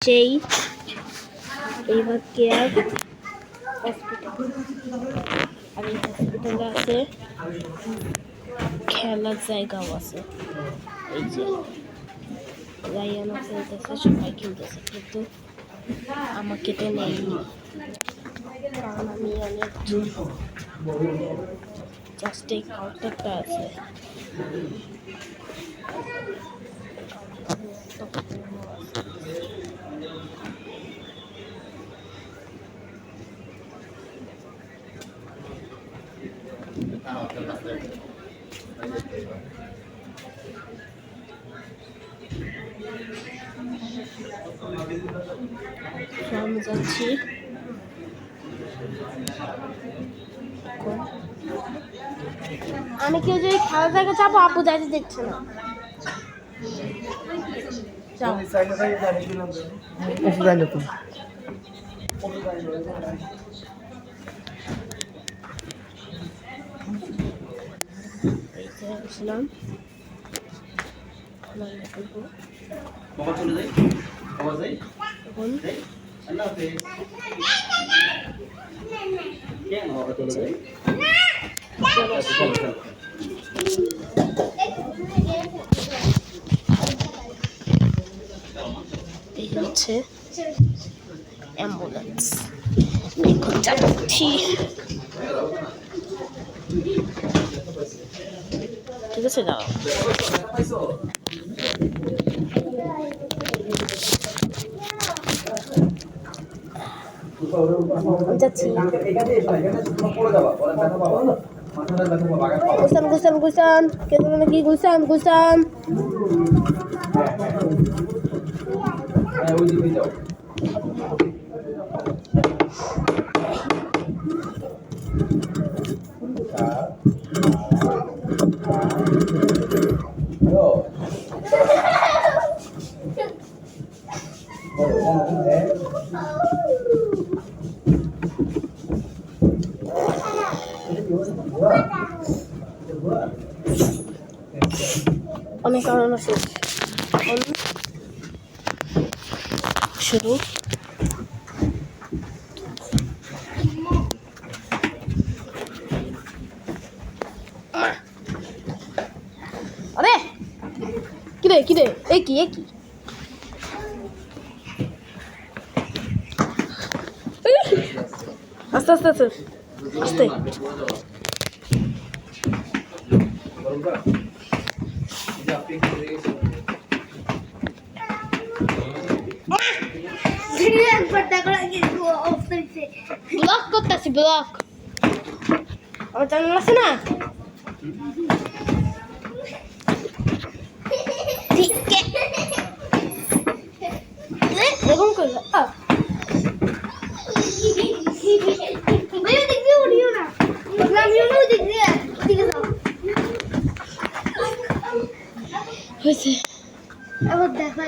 সেই এইবার care hospital আর এই হসপিটালে আছে খেলার জায়গাও আছে। এই যে রায়ানা খেলতেছে, সবাই খেলতেছে, কিন্তু আমাকে তো নেয়নি কারণ আমি অনেক দূর। জাস্ট এই কাউন্টারটা আছে। আমি যাচ্ছি আমি কেউ যদি খেলা জায়গা যাবো, আপু যাইতে দেখছে না। এই হচ্ছে অ্যাম্বুলেন্স, এখন যাচ্ছি। ঠিক আছে, যাও। যাচ্ছি। গুসান কেন নাকি গুসান অনেক কারণ আছে। শুরু আরে কিরে এই কি আস্তে ব্লক করতেছি, ব্লক আমার চ্যানেল আছে না। এরকম করলে হয়েছে। আবার দেখা